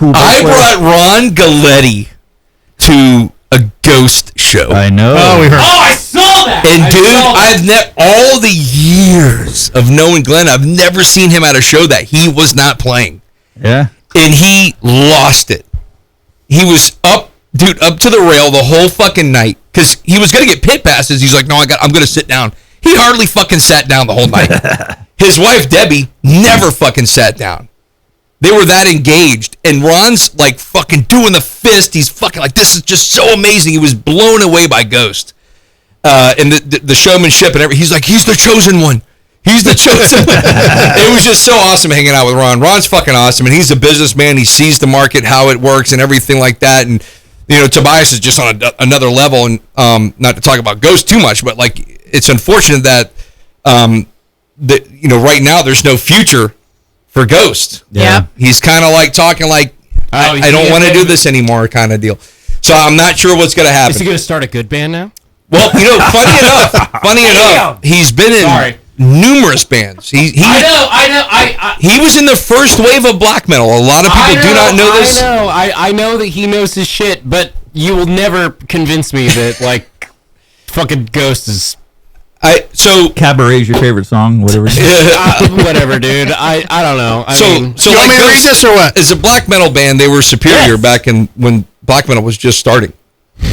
cool. I brought Ron Galletti to a Ghost show. I know. Oh, we heard. Oh, I saw that. And dude, all the years of knowing Glenn, I've never seen him at a show that he was not playing. Yeah. And he lost it. He was up to the rail the whole fucking night because he was gonna get pit passes. He's like, no, I'm gonna sit down. He hardly fucking sat down the whole night. His wife Debbie never fucking sat down. They were that engaged, and Ron's like fucking doing the fist. He's fucking like, this is just so amazing. He was blown away by Ghost, and the showmanship and everything. He's like, he's the chosen one. He's the chosen one. It was just so awesome hanging out with Ron. Ron's fucking awesome, and he's a businessman. He sees the market, how it works, and everything like that. And you know, Tobias is just on another level. And not to talk about Ghost too much, but like, it's unfortunate that right now there's no future for Ghost. Yeah. He's kind of like talking like, I don't want to do this anymore kind of deal. So I'm not sure what's going to happen. Is he going to start a good band now? Well, funny enough, he's been in numerous bands. I know. He was in the first wave of black metal. A lot of people do not know this. I know that he knows his shit, but you will never convince me that, like, fucking Ghost is... Cabaret's your favorite song, whatever. Whatever, dude. I don't know. So you want me to read this or what? As a black metal band, they were superior back when black metal was just starting,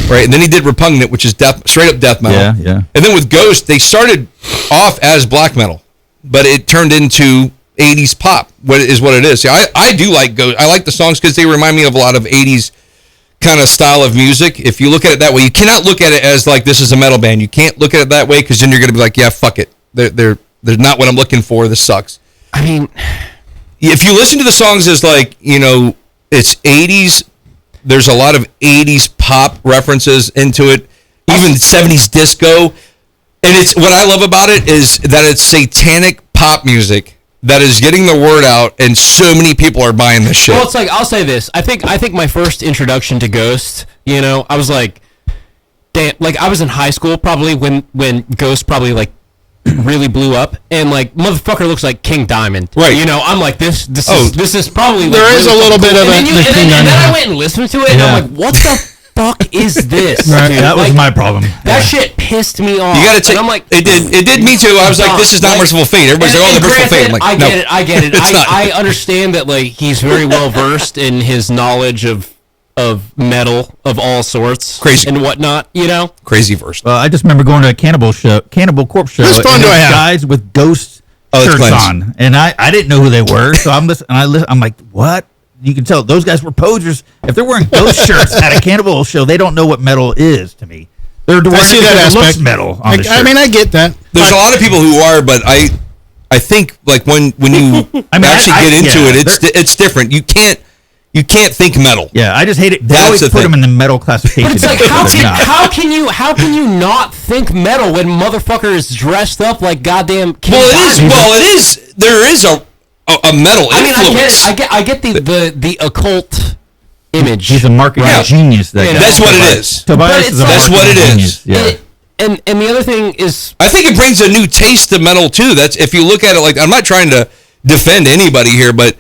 right? And then he did Repugnant, which is straight up death metal. Yeah. And then with Ghost, they started off as black metal, but it turned into 80s pop. What it is. See, I do like Ghost. I like the songs because they remind me of a lot of 80s kind of style of music. If you look at it that way, you cannot look at it as like this is a metal band. You can't look at it that way because then you're going to be like, yeah, fuck it. They're not what I'm looking for. This sucks. I mean, if you listen to the songs as like, you know, it's 80s, there's a lot of 80s pop references into it, even 70s disco. And it's what I love about it is that it's satanic pop music that is getting the word out, and so many people are buying this shit. Well, it's like, I'll say this. I think my first introduction to Ghost, you know, I was like, damn, like I was in high school probably when Ghost probably like really blew up, and like motherfucker looks like King Diamond. Right. You know, I'm like this is probably like, there is really a little bit of and then it. I went and listened to it, and I'm like, what the fuck is this? Right, dude? that was my problem. That shit pissed me off. You gotta take. And I'm like, it did me too. I was like, this is not Merciful Fate. Everybody's like, oh, the Merciful Fate. I'm like, no. I get it. It's not. I understand that like he's very well versed in his knowledge of metal of all sorts, crazy and whatnot. You know, crazy verse. I just remember going to a Cannibal Corpse show. Whose phone do I have? Guys with Ghost shirts on, and I didn't know who they were, so I'm listening. I'm like, what? You can tell those guys were posers. If they're wearing Ghost shirts at a Cannibal show, they don't know what metal is to me. They're wearing see that aspect. looks Metal. On the shirt. I mean, I get that. There's a lot of people who are, but I think like when you actually get into it, it's different. You can't think metal. Yeah, I just hate it. They That's always the put thing. them in the metal classification. but it's like how can you not think metal when motherfucker is dressed up like goddamn King Diamond? It is. There is a metal influence. I get the occult image. He's a marketing genius. That's what it is. Tobias is a that's what it is. Yeah. And the other thing is, I think it brings a new taste to metal too. That's if you look at it like, I'm not trying to defend anybody here, but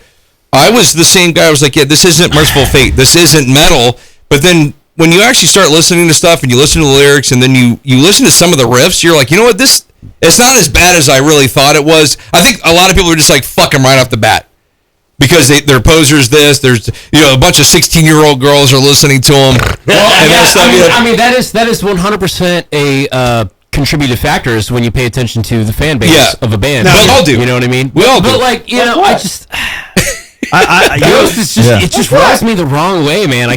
I was the same guy. I was like, yeah, this isn't Merciful Fate. This isn't metal. But then when you actually start listening to stuff and you listen to the lyrics and then you listen to some of the riffs, you're like, you know what, it's not as bad as I really thought it was. I think a lot of people are just like, fuck them right off the bat. Because they're posers. There's a bunch of 16-year-old girls are listening to them. Well, I mean that is 100% a contributive factor is when you pay attention to the fan base of a band. No, we all do. You know what I mean? We all do. But like, you know, I just Ghost is just it just rubs me the wrong way, man. I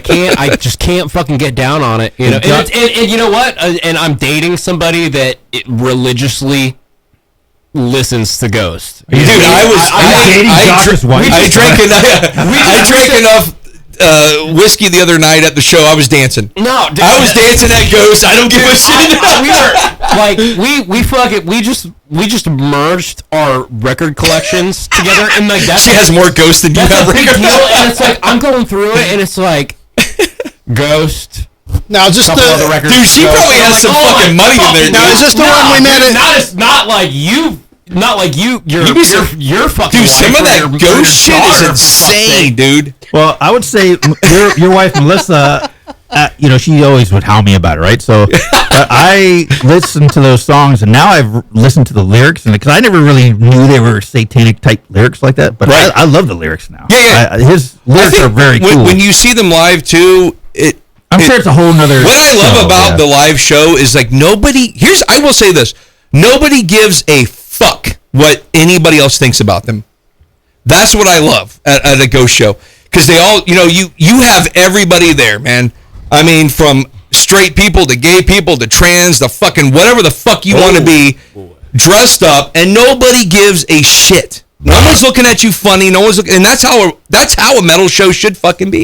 just can't fucking get down on it. You know, and you know what? And I'm dating somebody that religiously listens to Ghost. Dude, I drank enough whiskey the other night at the show. I was dancing. No, dude, I was dancing at Ghost. I don't give a shit. We just merged our record collections together, and like that. She has more Ghost than you have. That's a big deal, and it's like I'm going through it, and it's like Ghost. Now, just other records. Dude, she probably has some fucking money in there. Now, is this the one we met at? Not like you. not like you're fucking. Dude, some of that ghost shit is insane, dude. Well, I would say your wife Melissa, she always would hound me about it, right? So I listened to those songs, and now I've listened to the lyrics, and because I never really knew they were satanic type lyrics like that, but right. I love the lyrics now. Yeah. His lyrics are very cool. When you see them live too, I'm sure it's a whole nother. What I love about the live show is like I will say this: nobody gives a fuck what anybody else thinks about them. That's what I love at a ghost show, because they all, you have everybody there, man. I mean, from straight people to gay people to trans, the fucking whatever the fuck you want to be, dressed up, and nobody gives a shit. No one's looking at you funny. No one's looking, and that's how a metal show should fucking be.